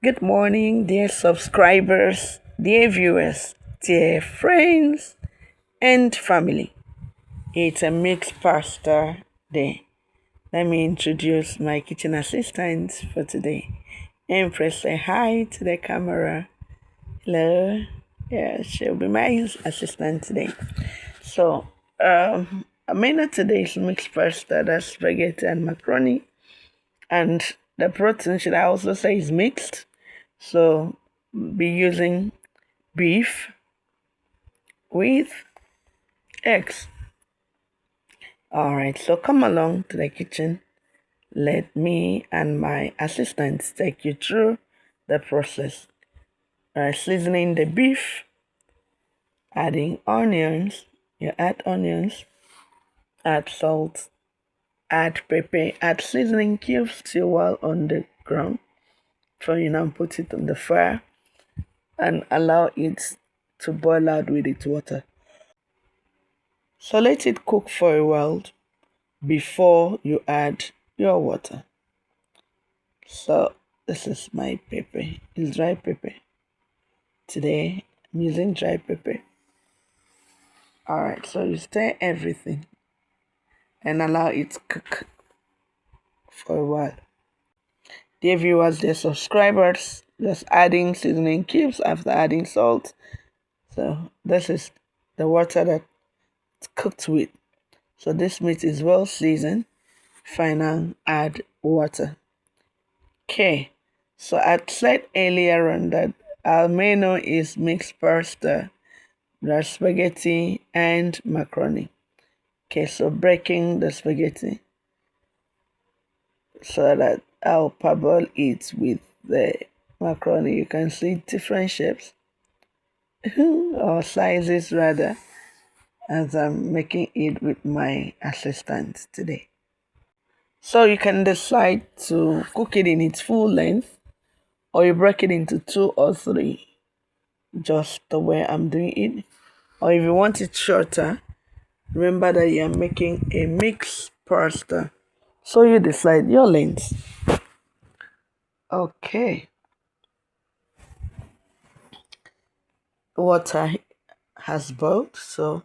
Good morning, dear subscribers, dear viewers, dear friends, and family. It's a mixed pasta day. Let me introduce my kitchen assistant for today. Empress, say hi to the camera. Hello. Yeah, she'll be my assistant today. So, our menu today is mixed pasta, that's spaghetti and macaroni. And the protein, should I also say, is mixed. So, be using beef with eggs. All right, so come along to the kitchen. Let me and my assistants take you through the process. Seasoning the beef, adding onions. You add onions, add salt, add pepper, add seasoning cubes till while on the ground. So you now put it on the fire and allow it to boil out with its water. So let it cook for a while before you add your water. So this is my pepper. It's dry pepper. Today I'm using dry pepper. Alright, so you stir everything and allow it to cook for a while. Dear viewers, dear subscribers, just adding seasoning cubes after adding salt. So this is the water that it's cooked with. So this meat is well seasoned. Final add water. Okay, so I said earlier on that our menu is mixed pasta, there's spaghetti and macaroni. Okay, so breaking the spaghetti so that I'll parboil it with the macaroni. You can see different shapes or sizes rather as I'm making it with my assistant today. So you can decide to cook it in its full length or you break it into two or three, just the way I'm doing it. Or if you want it shorter, remember that you're making a mixed pasta. So you decide your length. Okay. Water has boiled, so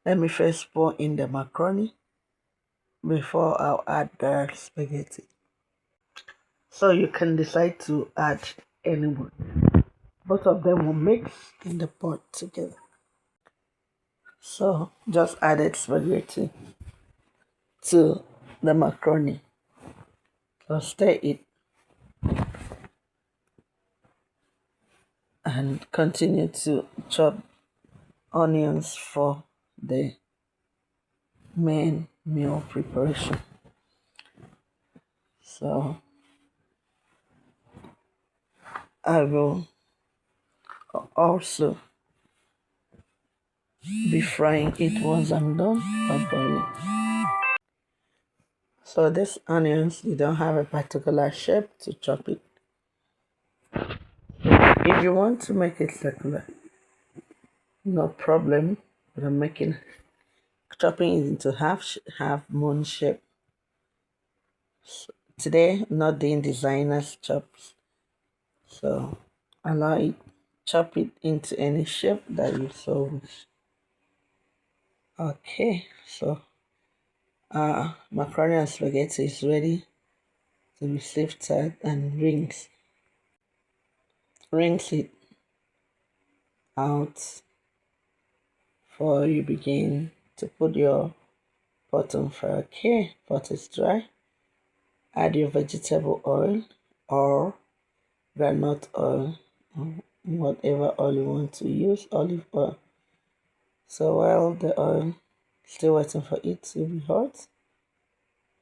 let me first pour in the macaroni before I'll add the spaghetti. So you can decide to add anyone. Both of them will mix in the pot together. So just added spaghetti to the macaroni. So stir it and continue to chop onions for the main meal preparation. So I will also be frying it once I'm done by boiling. So these onions, you don't have a particular shape to chop it. If you want to make it circular, no problem. But I'm chopping it into half moon shape. So today, I'm not doing designer's chops, so allow it, chop it into any shape that you so wish. Okay, so macaroni and spaghetti is ready to be sifted and rinse it out before you begin to put your pot on fire. Okay, pot is dry. Add your vegetable oil or groundnut oil, or whatever oil you want to use, olive oil. So while the oil still waiting for it to be hot,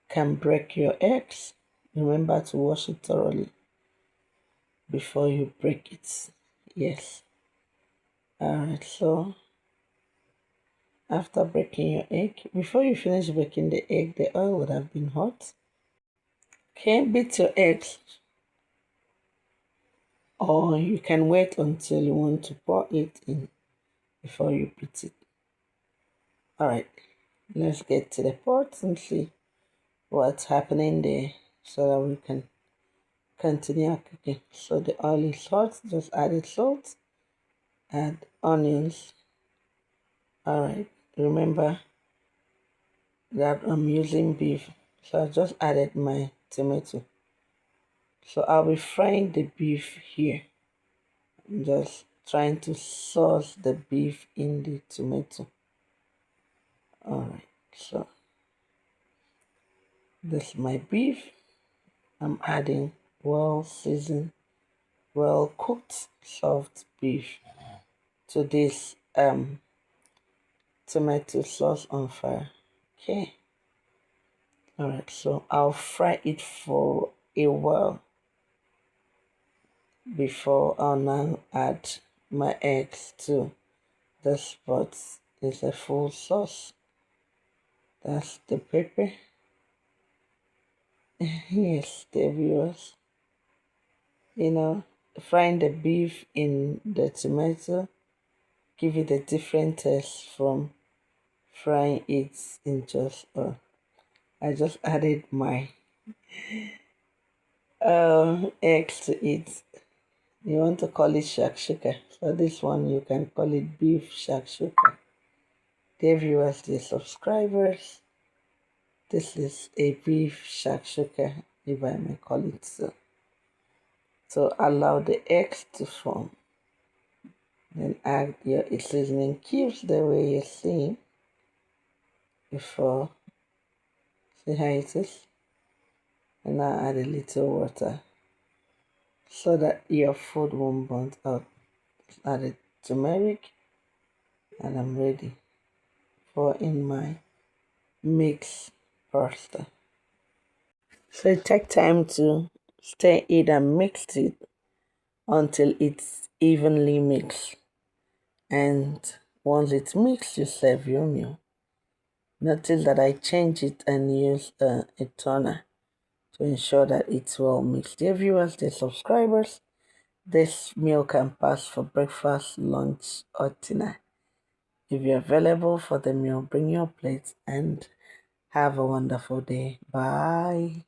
can break your eggs. Remember to wash it thoroughly before you break it. Yes. Alright, so after breaking your egg, before you finish breaking the egg, the oil would have been hot. Okay, beat your eggs, or you can wait until you want to pour it in before you beat it. Alright, let's get to the pot and see what's happening there so that we can continue cooking. So the oil is hot, just add salt, add onions. All right, remember that I'm using beef, so I just added my tomato. So I'll be frying the beef here. I'm just trying to sauce the beef in the tomato. All right, so this is my beef. I'm adding well seasoned, well cooked soft beef to this tomato sauce on fire. Okay. All right, so I'll fry it for a while before I'll now add my eggs to this pot. Is a full sauce. That's the pepper. Yes, the viewers. Frying the beef in the tomato give it a different taste from frying it in just oil. I just added my eggs to it. You want to call it shakshouka. So this one you can call it beef shakshouka. Dear viewers, dear subscribers, this is a beef shakshouka, if I may call it so. So allow the eggs to form. Then add your seasoning cubes the way you're seeing before. See how it is? And now add a little water so that your food won't burn out. Add a turmeric and I'm ready for in my mixed pasta. So take time to stir it and mix it until it's evenly mixed. And once it's mixed, you serve your meal. Notice that I change it and use a toner to ensure that it's well mixed. Dear viewers, dear subscribers, this meal can pass for breakfast, lunch, or dinner. If you're available for the meal, bring your plate and have a wonderful day. Bye.